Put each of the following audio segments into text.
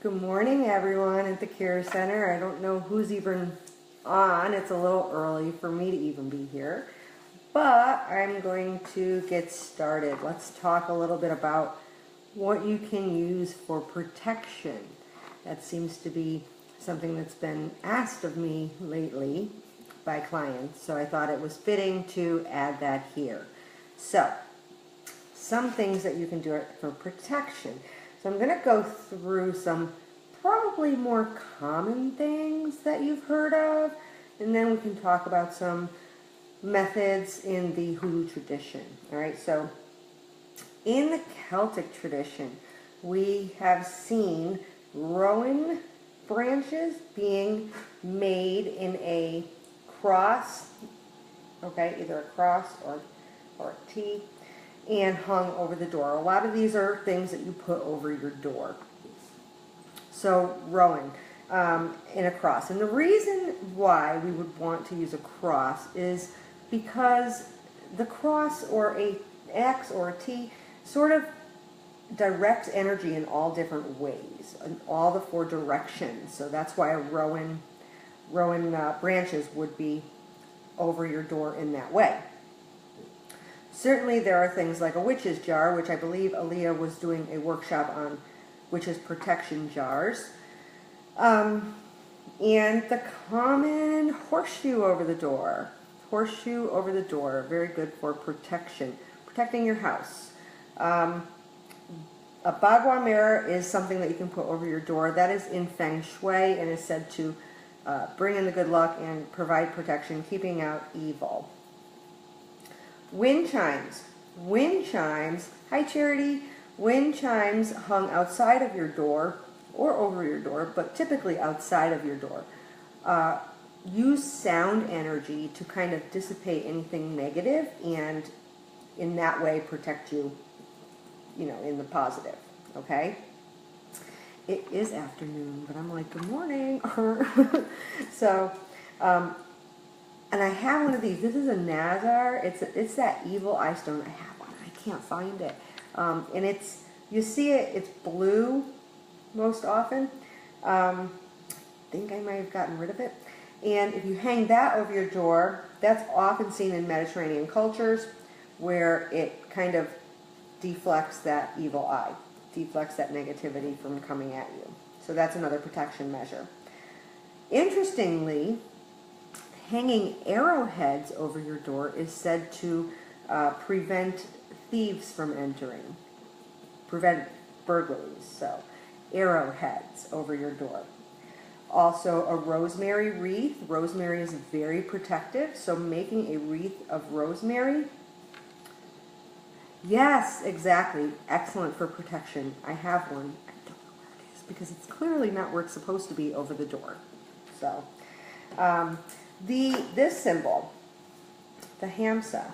Good morning, everyone at the Care Center. I don't know who's even on. It's a little early for me to even be here, but I'm going to get started. Let's talk a little bit about what you can use for protection. That seems to be something that's been asked of me lately by clients, so I thought it was fitting to add that here. So, some things that you can do for protection. So I'm going to go through some probably more common things that you've heard of, and then we can talk about some methods in the Hoodoo tradition. All right, so in the Celtic tradition, we have seen rowan branches being made in a cross, okay, either a cross or a T, and hung over the door. A lot of these are things that you put over your door. So rowan in a cross. And the reason why we would want to use a cross is because the cross or a X or a T sort of directs energy in all different ways, in all the four directions. So that's why rowan branches would be over your door in that way. Certainly there are things like a witch's jar, which I believe Aaliyah was doing a workshop on witches' protection jars. And the common horseshoe over the door. Horseshoe over the door, very good for protection, protecting your house. A bagua mirror is something that you can put over your door. That is in Feng Shui and is said to bring in the good luck and provide protection, keeping out evil. Wind chimes. Wind chimes, hi Charity, wind chimes hung outside of your door or over your door, but typically outside of your door. Use sound energy to kind of dissipate anything negative and in that way protect you, in the positive, okay? It is afternoon, but I'm like, good morning. So, and I have one of these. This is a Nazar. It's that evil eye stone. I have one. I can't find it. And you see it. It's blue most often. I think I might have gotten rid of it. And if you hang that over your door, that's often seen in Mediterranean cultures, where it kind of deflects that evil eye, deflects that negativity from coming at you. So that's another protection measure. Interestingly, hanging arrowheads over your door is said to prevent thieves from entering, prevent burglaries. So arrowheads over your door. Also a rosemary wreath. Rosemary is very protective, so making a wreath of rosemary, yes, exactly, excellent for protection. I have one. I don't know where it is because it's clearly not where it's supposed to be over the door. So this symbol, the hamsa,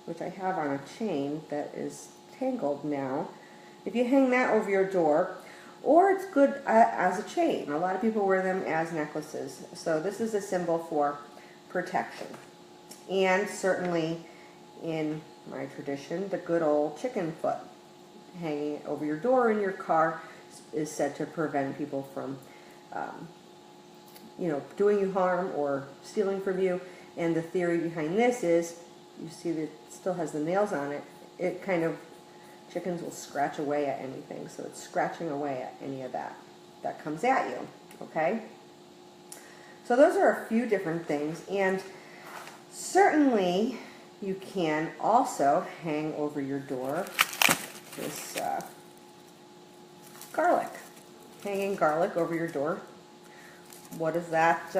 which I have on a chain that is tangled now, if you hang that over your door, or it's good as a chain. A lot of people wear them as necklaces. So this is a symbol for protection. And certainly in my tradition, the good old chicken foot hanging over your door in your car is said to prevent people from doing you harm or stealing from you. And the theory behind this is, you see that it still has the nails on it. It kind of, chickens will scratch away at anything, so it's scratching away at any of that comes at you, okay? So those are a few different things, and certainly you can also hang over your door this garlic. Hanging garlic over your door. What does that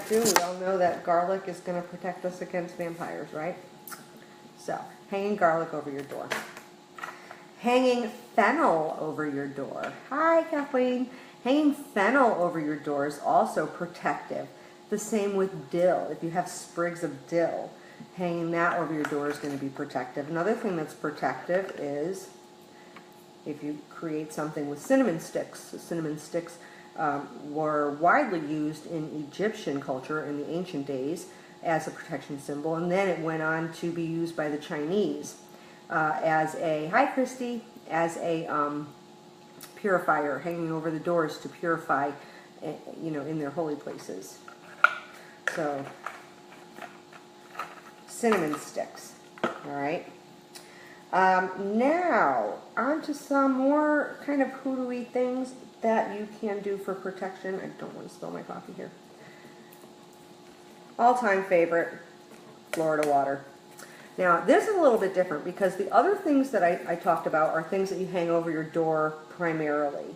do? We all know that garlic is going to protect us against vampires, right? So, hanging garlic over your door. Hanging fennel over your door. Hi, Kathleen. Hanging fennel over your door is also protective. The same with dill. If you have sprigs of dill, hanging that over your door is going to be protective. Another thing that's protective is if you create something with cinnamon sticks. So cinnamon sticks were widely used in Egyptian culture in the ancient days as a protection symbol, and then it went on to be used by the Chinese as a, hi Christy, as a purifier hanging over the doors to purify, you know, in their holy places. So, cinnamon sticks. All right. Now, on to some more kind of hoodoo-y things that you can do for protection. I don't want to spill my coffee here. All-time favorite, Florida water. Now, this is a little bit different because the other things that I talked about are things that you hang over your door primarily.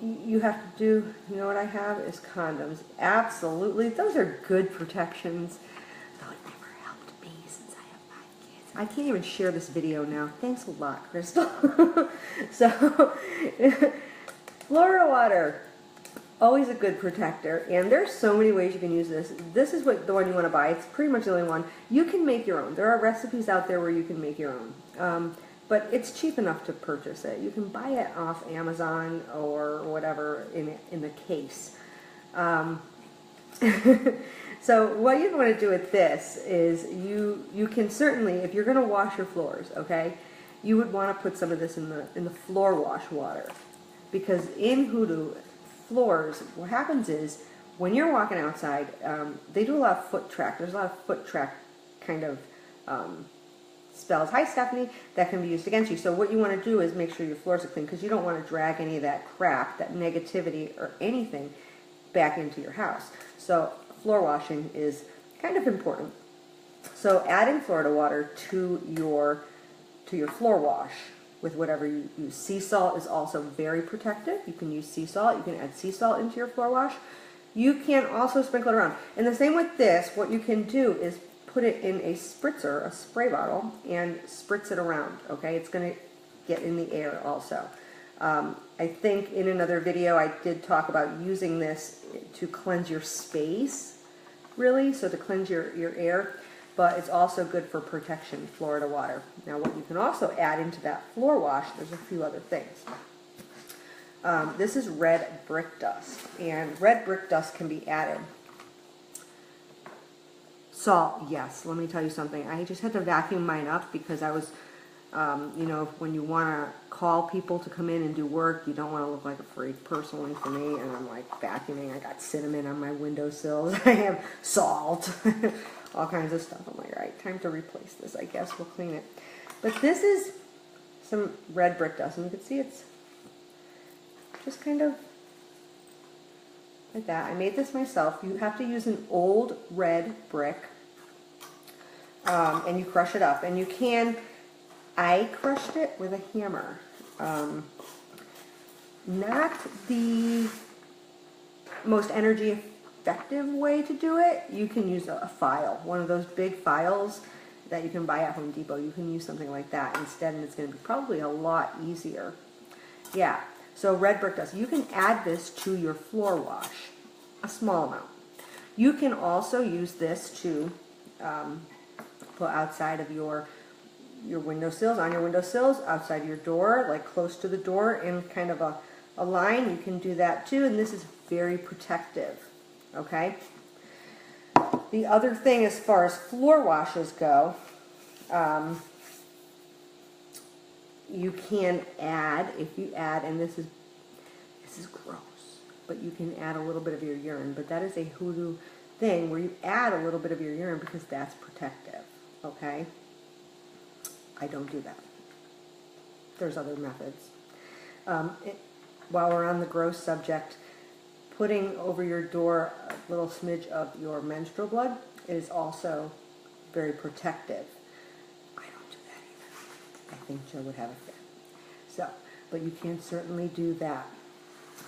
You have to do, you know what I have is condoms. Absolutely. Those are good protections. Though it never helped me since I have 5 kids. I can't even share this video now. Thanks a lot, Crystal. So, Florida water. Always a good protector, and there's so many ways you can use this. This is the one you want to buy. It's pretty much the only one. You can make your own. There are recipes out there where you can make your own, but it's cheap enough to purchase it. You can buy it off Amazon or whatever in the case. So what you want to do with this is you can certainly, if you're going to wash your floors, okay, you would want to put some of this in the floor wash water, because in hoodoo floors, what happens is when you're walking outside, they do a lot of foot track. There's a lot of foot track kind of spells. Hi, Stephanie. That can be used against you. So what you want to do is make sure your floors are clean, because you don't want to drag any of that crap, that negativity or anything back into your house. So floor washing is kind of important. So adding Florida water to your floor wash with whatever you use. Sea salt is also very protective. You can use sea salt. You can add sea salt into your floor wash. You can also sprinkle it around. And the same with this, what you can do is put it in a spritzer, a spray bottle, and spritz it around, okay? It's going to get in the air also. I think in another video I did talk about using this to cleanse your space, really, so to cleanse your air. But it's also good for protection, Florida water. Now what you can also add into that floor wash, there's a few other things. This is red brick dust, and red brick dust can be added. Salt, yes, let me tell you something. I just had to vacuum mine up because I was, you know, when you want to call people to come in and do work, you don't want to look like a freak, personally for me, and I'm like vacuuming. I got cinnamon on my windowsills. I have salt. All kinds of stuff. I'm like, all right, time to replace this. I guess we'll clean it. But this is some red brick dust, and you can see it's just kind of like that. I made this myself. You have to use an old red brick, and you crush it up. And you can, I crushed it with a hammer. Not the most energy effective way to do it. You can use a file, one of those big files that you can buy at Home Depot. You can use something like that instead, and it's going to be probably a lot easier. Yeah, so red brick dust. You can add this to your floor wash, a small amount. You can also use this to put outside of your windowsills, on your windowsills, outside your door, like close to the door in kind of a line. You can do that too, and this is very protective. Okay. The other thing, as far as floor washes go, you can add, if you add, and this is gross, but you can add a little bit of your urine. But that is a hoodoo thing where you add a little bit of your urine because that's protective. Okay. I don't do that. There's other methods. While we're on the gross subject, putting over your door a little smidge of your menstrual blood is also very protective. I don't do that either. I think Joe would have a fit. So, but you can certainly do that.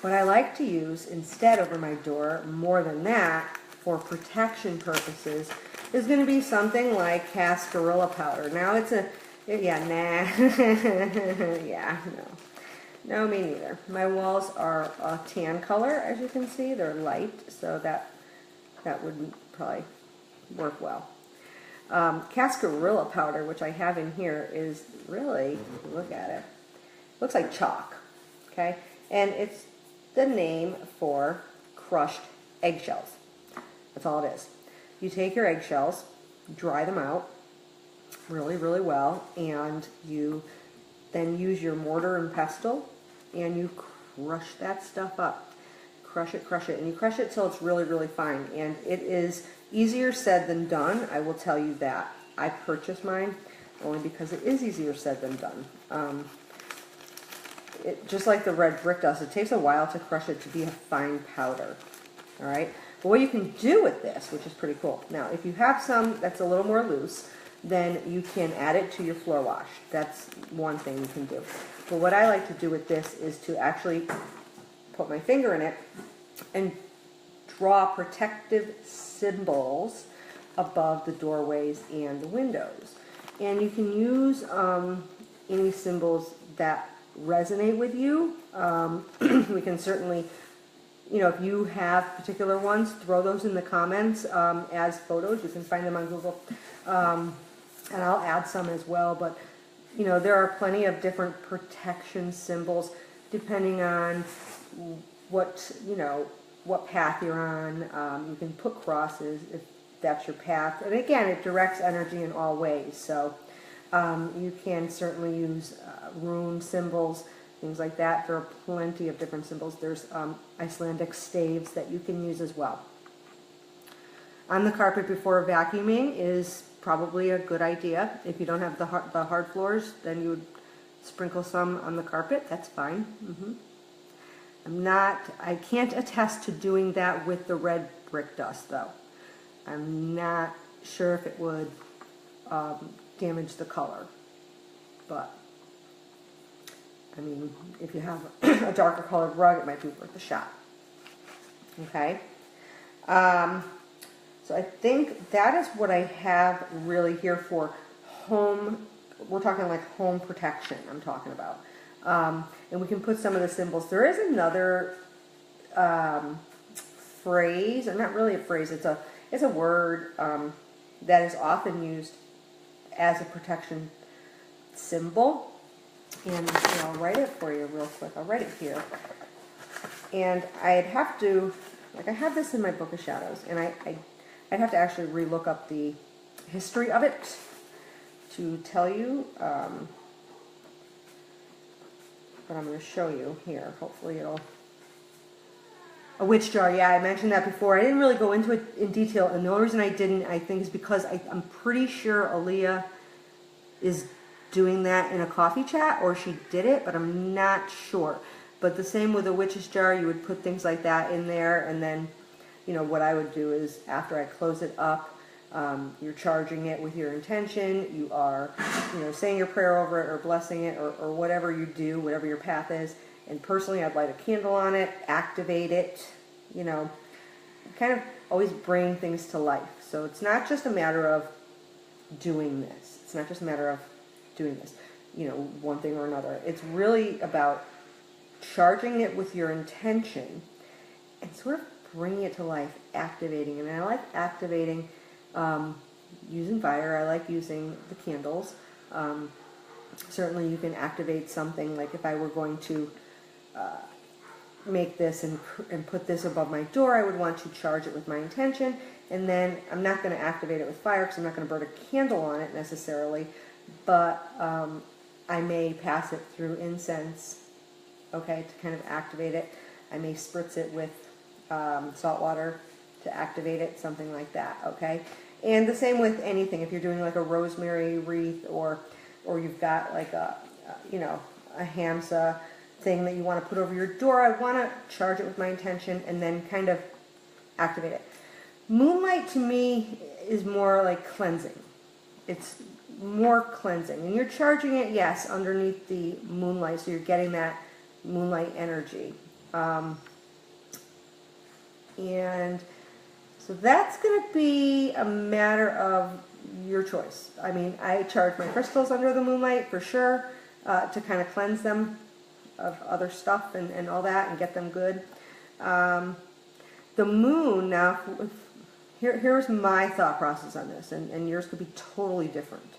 What I like to use instead over my door, more than that, for protection purposes, is going to be something like cascarilla powder. Now it's yeah, no. No, me neither. My walls are a tan color, as you can see. They're light, so that wouldn't probably work well. Cascarilla powder, which I have in here, is really, look at it, looks like chalk, okay? And it's the name for crushed eggshells. That's all it is. You take your eggshells, dry them out really, really well, and you then use your mortar and pestle and you crush that stuff up. Crush it, and you crush it till it's really, really fine. And it is easier said than done, I will tell you that. I purchased mine only because it is easier said than done. Just like the red brick dust, it takes a while to crush it to be a fine powder. All right? But what you can do with this, which is pretty cool. Now, if you have some that's a little more loose, then you can add it to your floor wash. That's one thing you can do. But what I like to do with this is to actually put my finger in it and draw protective symbols above the doorways and the windows. And you can use any symbols that resonate with you. We can certainly, you know, if you have particular ones, throw those in the comments as photos. You can find them on Google. And I'll add some as well. But, you know, there are plenty of different protection symbols depending on what, you know, what path you're on. You can put crosses if that's your path. And again, it directs energy in all ways. So you can certainly use rune symbols, things like that. There are plenty of different symbols. There's Icelandic staves that you can use as well. On the carpet before vacuuming is probably a good idea. If you don't have the hard floors, then you would sprinkle some on the carpet. That's fine. I can't attest to doing that with the red brick dust, though. I'm not sure if it would damage the color. But, I mean, if you have a darker colored rug, it might be worth a shot. Okay? So I think that is what I have really here for home. We're talking like home protection I'm talking about. And we can put some of the symbols. There is another phrase, or not really a phrase, it's a word that is often used as a protection symbol. And I'll write it for you real quick. I'll write it here. And I'd have to, like I have this in my Book of Shadows, and I'd have to actually relook up the history of it to tell you. But I'm going to show you here. Hopefully it'll... A witch jar, yeah, I mentioned that before. I didn't really go into it in detail, and the only reason I didn't, I think, is because I'm pretty sure Aaliyah is doing that in a coffee chat, or she did it, but I'm not sure. But the same with a witch's jar, you would put things like that in there, and then, you know, what I would do is after I close it up, you're charging it with your intention, you are, you know, saying your prayer over it or blessing it or whatever you do, whatever your path is. And personally, I'd light a candle on it, activate it, you know, kind of always bring things to life. So it's not just a matter of doing this. It's not just a matter of doing this, you know, one thing or another. It's really about charging it with your intention and sort of bringing it to life, activating it. And I like activating using fire. I like using the candles. Certainly you can activate something, like if I were going to make this and put this above my door, I would want to charge it with my intention, and then I'm not going to activate it with fire because I'm not going to burn a candle on it necessarily, but I may pass it through incense, okay, to kind of activate it. I may spritz it with salt water to activate it, something like that, okay? And the same with anything. If you're doing like a rosemary wreath, or you've got like a you know, a hamsa thing that you want to put over your door, I want to charge it with my intention and then kind of activate it. Moonlight to me is more like cleansing. It's more cleansing. And you're charging it, yes, underneath the moonlight, so you're getting that moonlight energy. And so that's going to be a matter of your choice. I mean, I charge my crystals under the moonlight for sure, to kind of cleanse them of other stuff and all that and get them good. The moon, now, here's my thought process on this, and yours could be totally different.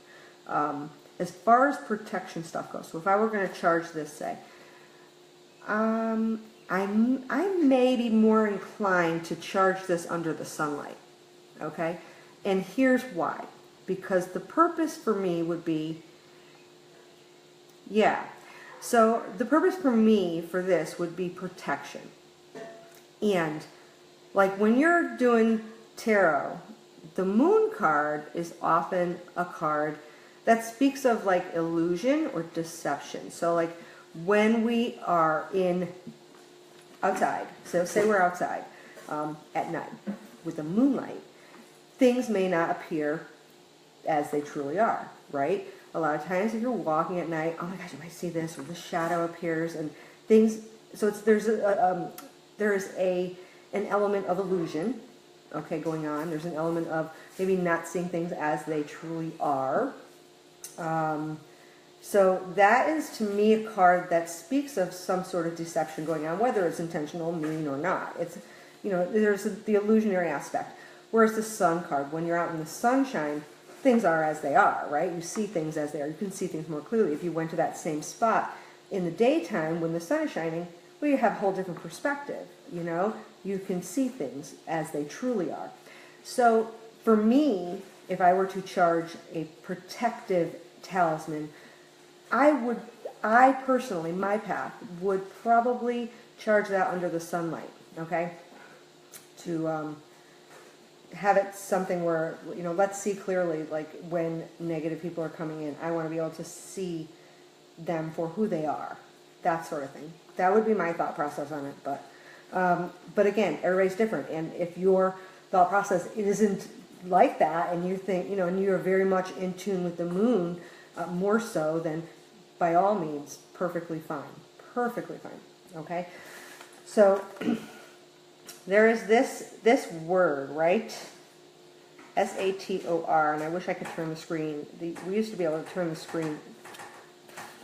As far as protection stuff goes, so if I were going to charge this, say, I may be more inclined to charge this under the sunlight, okay? And here's why. Because the purpose for me would be Yeah. So the purpose for me for this would be protection. And like when you're doing tarot, the moon card is often a card that speaks of like illusion or deception. So like when we are outside, so say we're outside at night with the moonlight, things may not appear as they truly are, right? A lot of times if you're walking at night, oh my gosh, you might see this, or the shadow appears and things. So there's an element of illusion, okay, going on. There's an element of maybe not seeing things as they truly are. So that is to me a card that speaks of some sort of deception going on, whether it's intentional, mean, or not. It's, there's the illusionary aspect. Whereas the sun card, when you're out in the sunshine, things are as they are, right? You see things as they are. You can see things more clearly. If you went to that same spot in the daytime when the sun is shining, well, you have a whole different perspective, You can see things as they truly are. So for me, if I were to charge a protective talisman, I personally, my path, would probably charge that under the sunlight, okay? To have it something where, let's see clearly, like when negative people are coming in, I want to be able to see them for who they are, that sort of thing. That would be my thought process on it, but again, everybody's different, and if your thought process isn't like that, and you think, and you're very much in tune with the moon, more so, then by all means, perfectly fine, okay? So there is this word, right? Sator, and I wish I could turn the screen. We used to be able to turn the screen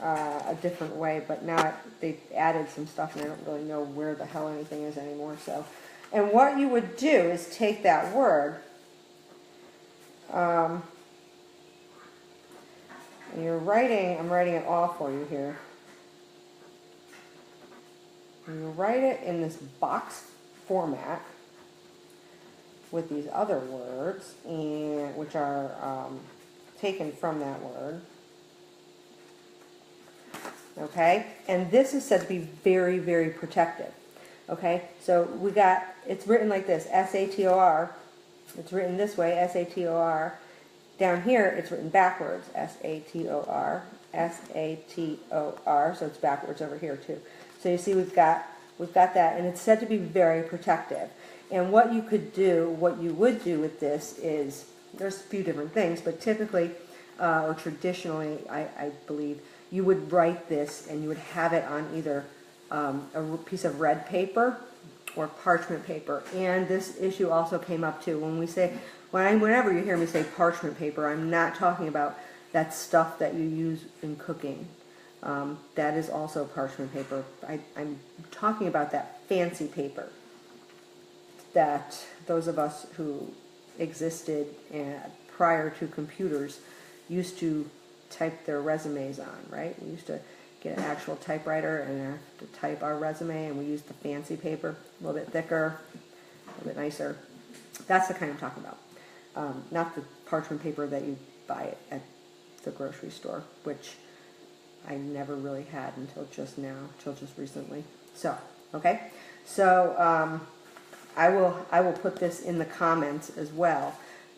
a different way, but now they've added some stuff, and I don't really know where the hell anything is anymore. So, and what you would do is take that word, and I'm writing it all for you here. And you write it in this box format with these other words, and which are taken from that word. Okay, and this is said to be very, very protective. Okay, so it's written like this, S-A-T-O-R. It's written this way, S-A-T-O-R. Down here, it's written backwards, S-A-T-O-R, S-A-T-O-R, so it's backwards over here too. So you see we've got that, and it's said to be very protective. And what you would do with this is, there's a few different things, but typically, or traditionally, I believe, you would write this and you would have it on either a piece of red paper or parchment paper. And this issue also came up too. Whenever you hear me say parchment paper, I'm not talking about that stuff that you use in cooking. That is also parchment paper. I'm talking about that fancy paper that those of us who existed prior to computers used to type their resumes on, right? We used to get an actual typewriter and have to type our resume, and we used the fancy paper, a little bit thicker, a little bit nicer. That's the kind I'm talking about. Not the parchment paper that you buy at the grocery store, which I never really had until just recently. So, okay. So, I will put this in the comments as well,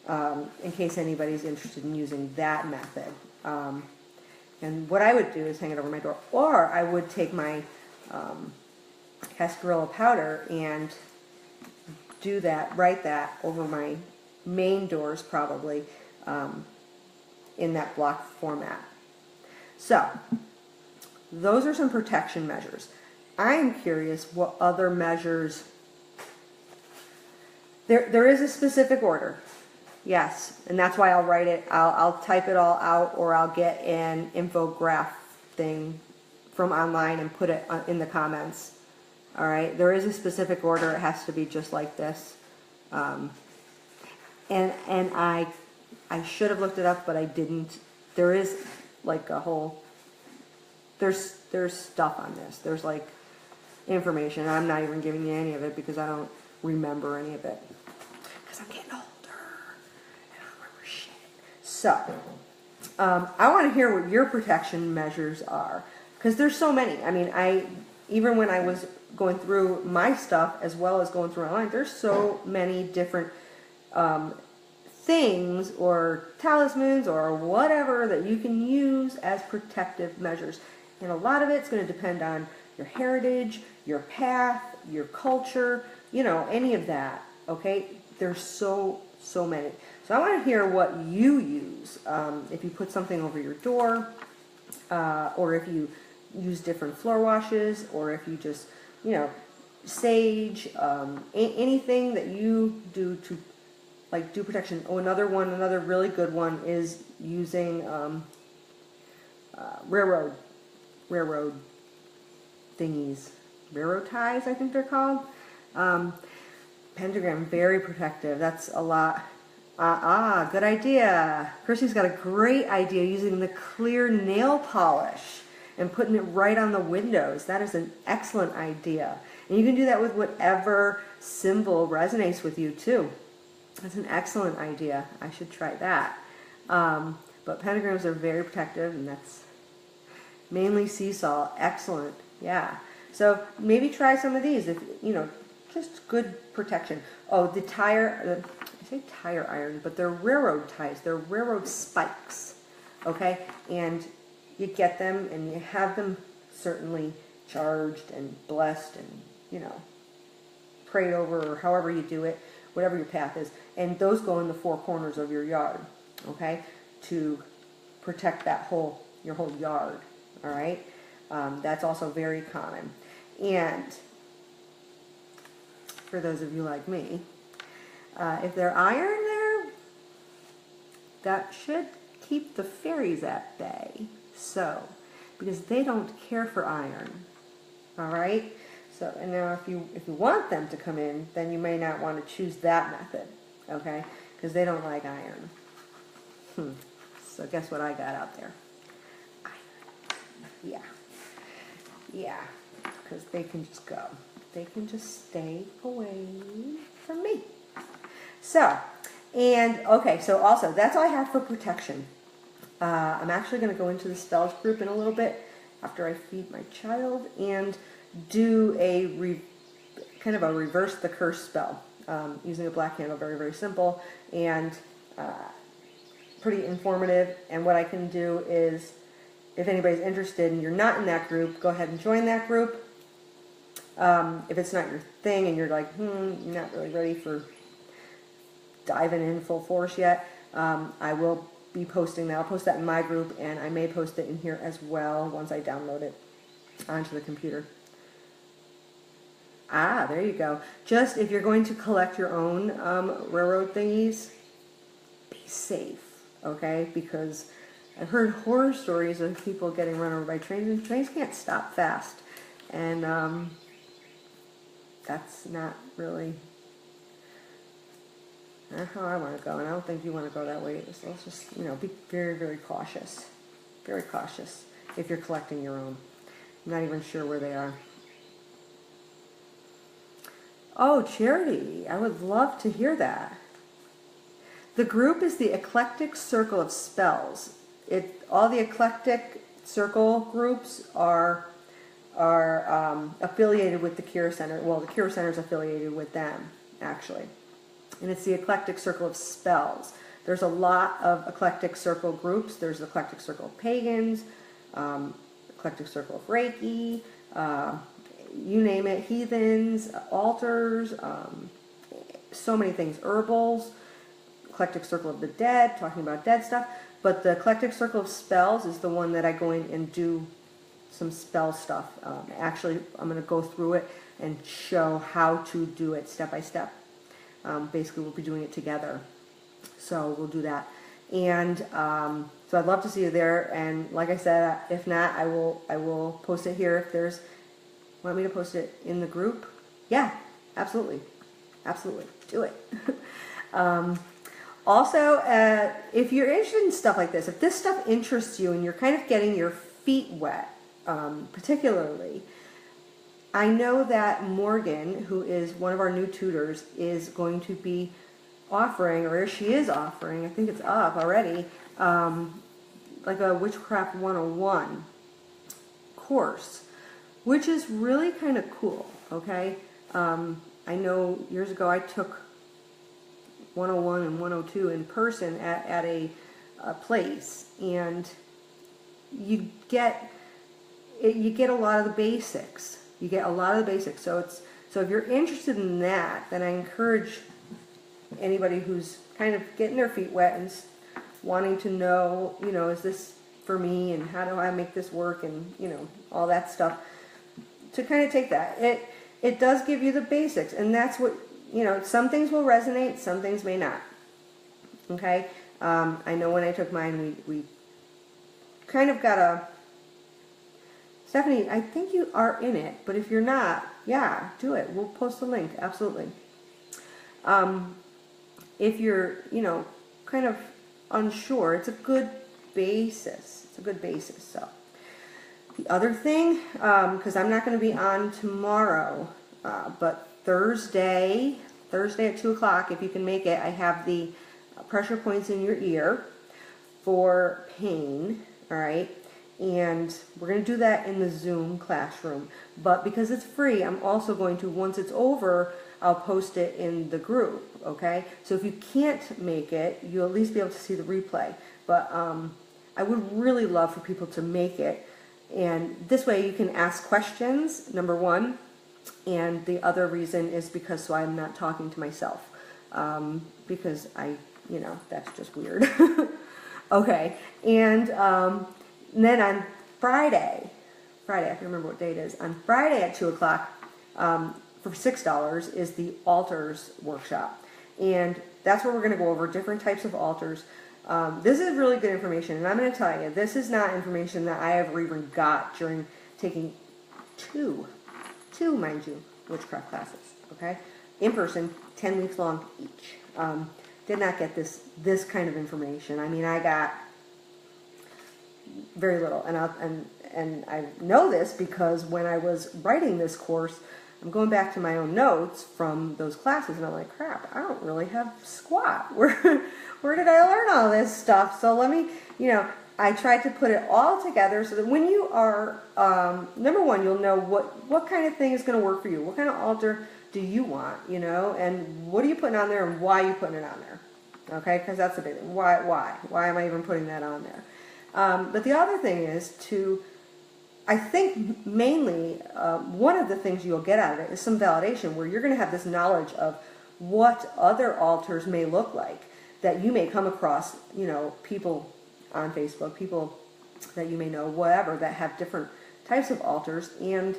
in case anybody's interested in using that method. And what I would do is hang it over my door, or I would take my cascarilla powder and write that over my main doors, probably, in that block format. So, those are some protection measures. I'm curious what other measures. There is a specific order. Yes, and that's why I'll write it. I'll type it all out, or I'll get an infograph thing from online and put it in the comments. All right, there is a specific order. It has to be just like this. And I should have looked it up, but I didn't. There is like a whole. There's stuff on this. There's like information. I'm not even giving you any of it because I don't remember any of it. Because I'm getting older. So, I want to hear what your protection measures are, because there's so many. I mean, even when I was going through my stuff as well as going through online, there's so many different things or talismans or whatever that you can use as protective measures. And a lot of it's going to depend on your heritage, your path, your culture, any of that, okay? There's so many. So I want to hear what you use. If you put something over your door, or if you use different floor washes, or if you just, sage, anything that you do to do protection. Oh, another really good one is using railroad thingies, railroad ties, I think they're called. Pentagram, very protective. That's a lot. Good idea. Kirsty's got a great idea using the clear nail polish and putting it right on the windows. That is an excellent idea. And you can do that with whatever symbol resonates with you too. That's an excellent idea. I should try that. But pentagrams are very protective, and that's mainly sea salt. Excellent. Yeah. So maybe try some of these if, just good protection. Oh, I say tire iron, but they're railroad ties. They're railroad spikes. Okay? And you get them and you have them certainly charged and blessed and, prayed over, or however you do it, whatever your path is. And those go in the four corners of your yard, okay, to protect your whole yard, all right? That's also very common. And for those of you like me, if they're iron there, that should keep the fairies at bay. So, because they don't care for iron, all right? So, and now if you want them to come in, then you may not want to choose that method, okay? Because they don't like iron. So guess what I got out there? Iron. Yeah. Because they can just go. They can just stay away from me. So, so also, that's all I have for protection. I'm actually going to go into the spells group in a little bit after I feed my child and do kind of a reverse the curse spell using a black candle. Very, very simple and pretty informative. And what I can do is, if anybody's interested and you're not in that group, go ahead and join that group. If it's not your thing and you're like, you're not really ready for diving in full force yet, I will be posting that. I'll post that in my group, and I may post it in here as well once I download it onto the computer. There you go. Just if you're going to collect your own railroad thingies, be safe, okay? Because I've heard horror stories of people getting run over by trains, and trains can't stop fast. And that's not really how I want to go, and I don't think you want to go that way. So let's just, be very, very cautious. Very cautious if you're collecting your own. I'm not even sure where they are. Oh, Charity, I would love to hear that. The group is the Eclectic Circle of Spells. All the Eclectic Circle groups are affiliated with the Cure Center. Well, the Cure Center is affiliated with them, actually. And it's the Eclectic Circle of Spells. There's a lot of Eclectic Circle groups. There's the Eclectic Circle of Pagans, Eclectic Circle of Reiki, you name it, heathens, altars, so many things, herbals, Eclectic Circle of the Dead, talking about dead stuff. But the Eclectic Circle of Spells is the one that I go in and do some spell stuff. Actually, I'm going to go through it and show how to do it step by step. Basically, we'll be doing it together. So we'll do that. And so I'd love to see you there. And like I said, if not, I will post it here. If there's, want me to post it in the group? Yeah, absolutely. Absolutely. Do it. Also, if you're interested in stuff like this, if this stuff interests you and you're kind of getting your feet wet, particularly, I know that Morgan, who is one of our new tutors, is going to be offering, or she is offering, I think it's up already, like a Witchcraft 101 course, which is really kind of cool, okay? I know years ago I took 101 and 102 in person at a place, and you get a lot of the basics. You get a lot of the basics. So if you're interested in that, then I encourage anybody who's kind of getting their feet wet and wanting to know, is this for me, and how do I make this work, and all that stuff, to kind of take that. It does give you the basics, and that's what, some things will resonate, some things may not. Okay? I know when I took mine, we kind of got a... Stephanie, I think you are in it, but if you're not, yeah, do it. We'll post the link, absolutely. If you're, kind of unsure, it's a good basis. It's a good basis. So the other thing, because I'm not going to be on tomorrow, but Thursday at 2 o'clock, if you can make it, I have the pressure points in your ear for pain, all right? And we're going to do that in the Zoom classroom. But because it's free, I'm also going to, once it's over, I'll post it in the group, okay? So if you can't make it, you'll at least be able to see the replay. But I would really love for people to make it. And this way you can ask questions, number one. And the other reason is because so I'm not talking to myself. Because that's just weird. Okay, and then on Friday, I can remember what day it is, on Friday at 2 o'clock, for $6 is the altars workshop. And that's where we're going to go over different types of altars. This is really good information, and I'm going to tell you, this is not information that I ever even got during taking two, mind you, witchcraft classes, okay? In person, 10 weeks long each. Did not get this kind of information. I mean, I got very little, and I know this because when I was writing this course, I'm going back to my own notes from those classes, and I'm like, crap, I don't really have squat. Where did I learn all this stuff? So let me, I tried to put it all together so that when you are, number one, you'll know what kind of thing is going to work for you. What kind of altar do you want, and what are you putting on there, and why are you putting it on there? Okay, because that's the big thing. Why am I even putting that on there? But the other thing is I think mainly one of the things you'll get out of it is some validation, where you're going to have this knowledge of what other altars may look like, that you may come across, people on Facebook, people that you may know, whatever, that have different types of altars, and,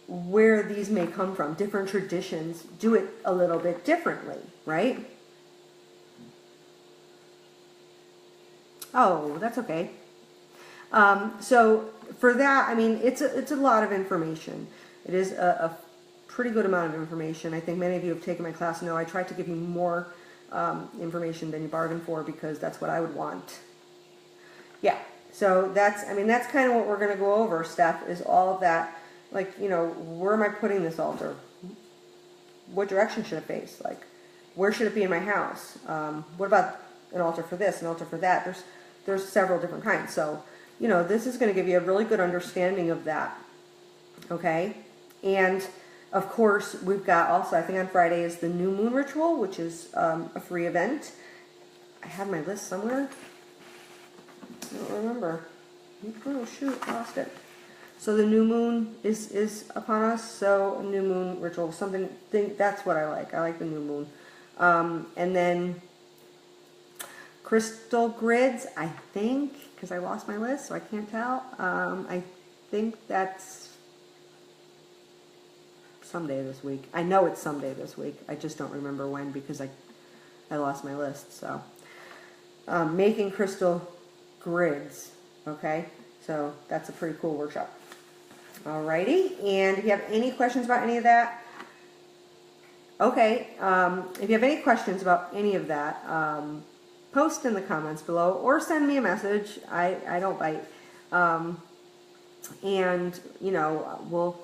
where these may come from. Different traditions do it a little bit differently, right? Oh, that's okay. So for that, I mean, it's a lot of information. It is a pretty good amount of information. I think many of you have taken my class know I tried to give you more information than you bargained for, because that's what I would want. Yeah, so that's kind of what we're going to go over, Steph, is all of that. Like, where am I putting this altar? What direction should it face? Like, where should it be in my house? What about an altar for this, an altar for that? There's several different kinds. So, this is going to give you a really good understanding of that. Okay? And, of course, we've got also, I think on Friday is the new moon ritual, which is a free event. I have my list somewhere. I don't remember. Oh, shoot, lost it. So the new moon is upon us. So a new moon ritual, that's what I like. I like the new moon. And then crystal grids, I think, because I lost my list, so I can't tell. I think that's someday this week. I know it's someday this week. I just don't remember when, because I lost my list. So making crystal grids, okay? So that's a pretty cool workshop. Alrighty, and if you have any questions about any of that, okay, if you have any questions about any of that, post in the comments below or send me a message. I don't bite. And, we'll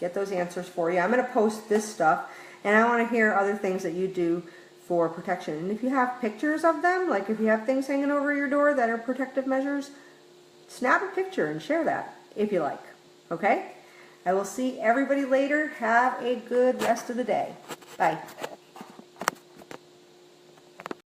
get those answers for you. I'm going to post this stuff, and I want to hear other things that you do for protection. And if you have pictures of them, like if you have things hanging over your door that are protective measures, snap a picture and share that if you like. Okay? I will see everybody later. Have a good rest of the day. Bye.